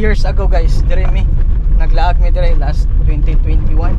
years ago guys, dire mi naglaag mi dire last 2021.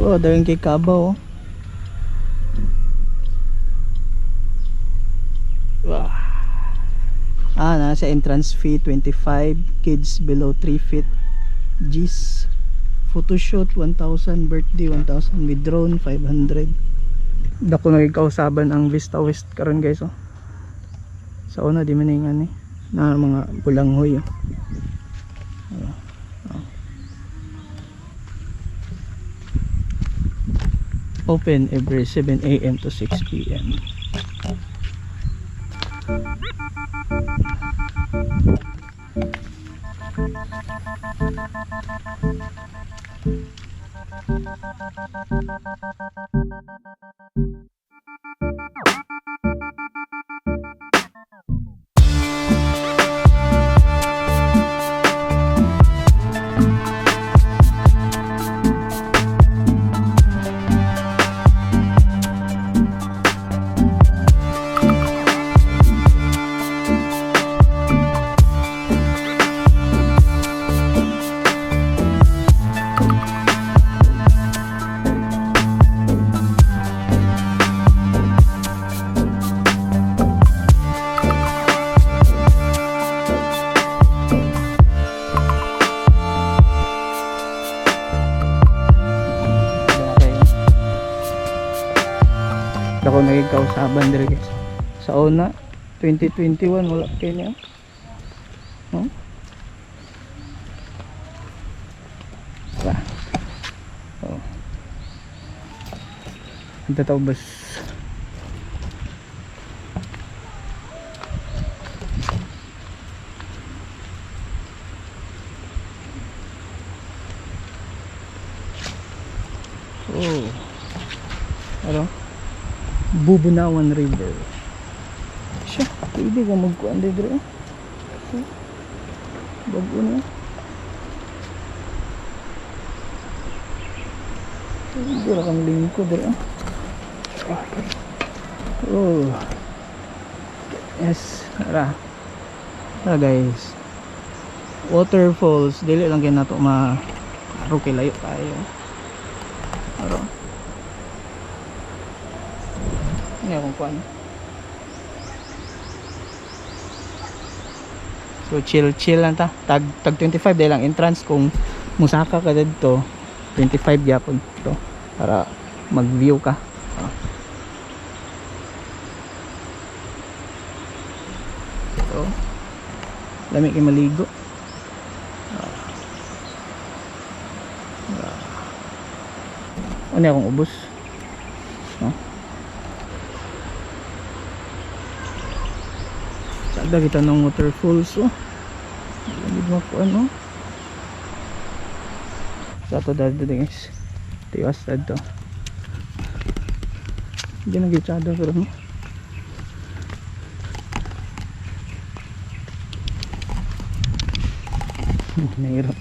Oh, dayon kay Kabaw. Wow. Nasa entrance fee 25, kids below 3 feet. G's. Photoshoot 1,000, birthday 1,000, with drone 500. Dako nagkausaban ang Vista West karon guys oh. Sa una di man ni na mga bulanghoy oh. Open every 7 AM to 6 PM. Ako naging kausaban dire guys. Sa una 2021 wala kay niya. No? Oh. Ito tao bus. Oh. Ano? Bubunawan River. Siya, pwede ka magkuhan dito. Bago na. Hindi na kang lingkod dito. Oh. Yes, tara. Tara guys. Waterfalls, dili lang kayo na ito marukilayo tayo. Tara. Ini akong kuan. So chill lang ta. Tag 25 dahil lang entrance kung musaka ka dito 25 gyapon to para mag-view ka. So lami kay maligo. Ano akong ubos? No? Sada kita ng waterfalls oh. Lamig mo po ano. Sa to dad guys. Tiwas dad to. Hindi na gitsada pero no. Nahiro.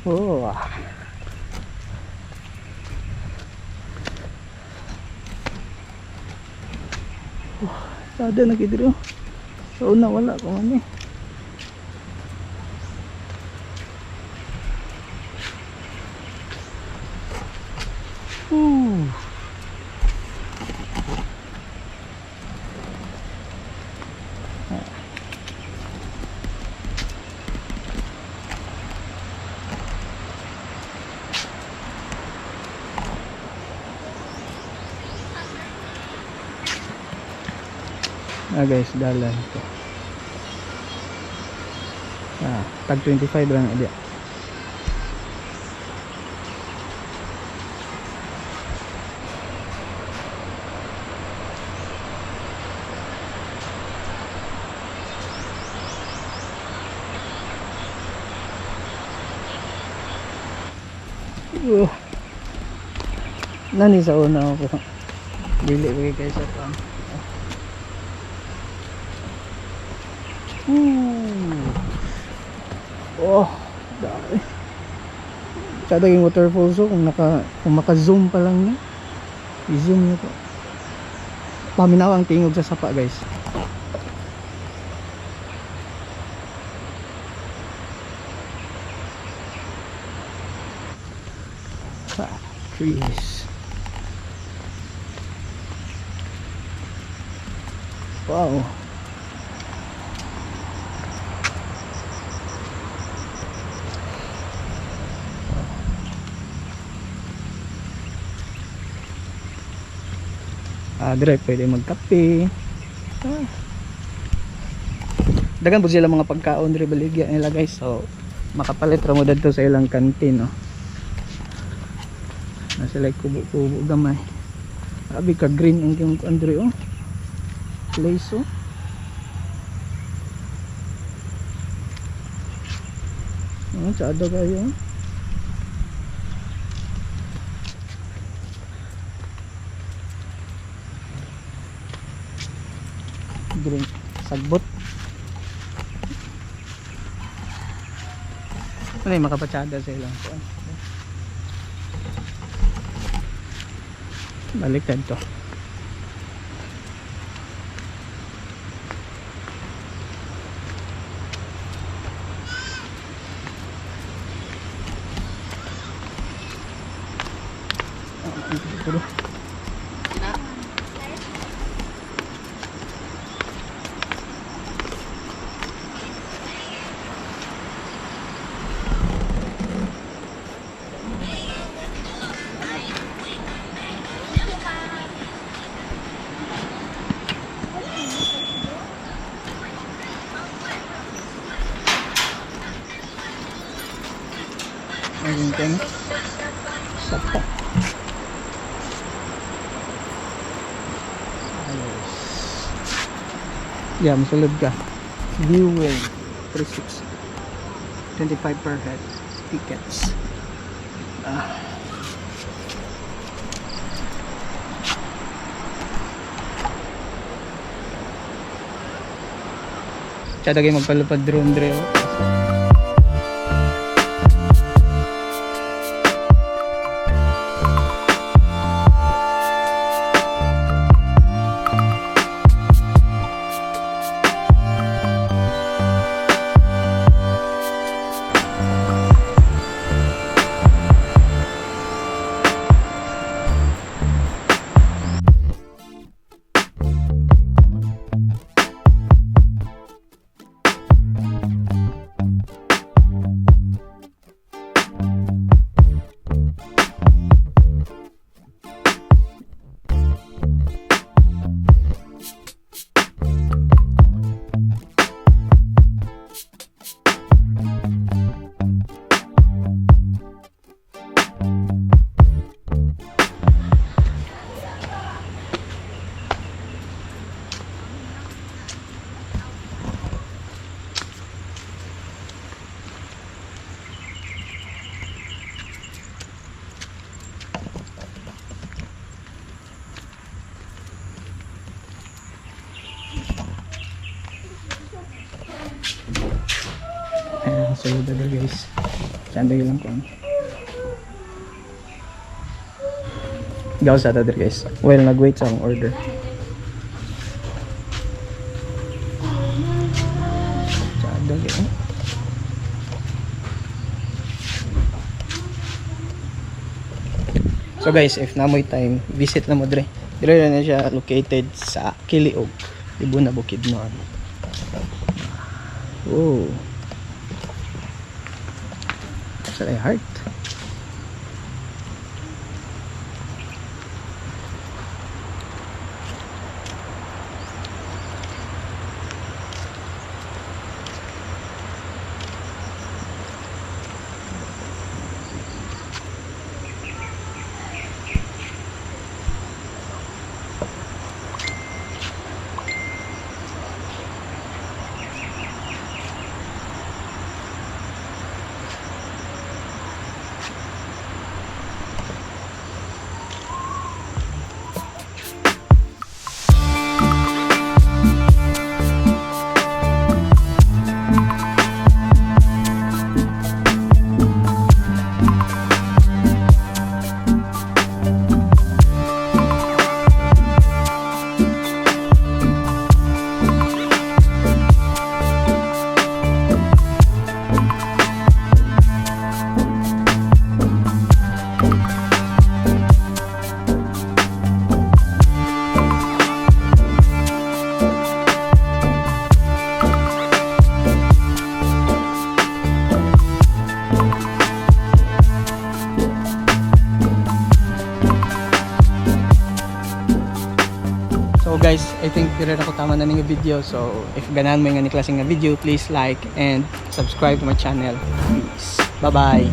Oh. Sada na kidro. So una wala ko ano. Guys, dalan to. Tag 25 lang dia. Oh. Nani sa una ako. Dili ko kay sa pan. Oh, dami. Sa daging waterfalls oh, kung maka-zoom pa lang niya. I-zoom niyo po. Paminaw ang tingog sa sapa, guys. Trees. Wow. Dire pwede magkape. Dagan po sila mga pagkaon dire baligya nila, guys. So makapalit ra mo dito sa ilang kantin, no. Na sila kubo-kubo gamay. Abi ka green ang yung andre oh. Place oh. Tsada kayo. Green sagbot. Ano yung makapatsada sa ilang po. Baliktad to. Ayun, sapa. Ayos. Yeah, masulod ka. Viewing 36 25 per head tickets. Tsada kayo magpalupad drone dre. So yun dada guys, sandali lang ko gaw sa dada guys while nag-wait sa akong order. Sandali so guys, if namoy time, visit na mo dire. Dire na siya located sa Kiliog, Ibuna Bukidnon. Oh, sa heart. So guys, I think dire ako tama na ning video. So if ganahan mo yung klaseng nga video, please like and subscribe to my channel. Peace. Bye bye.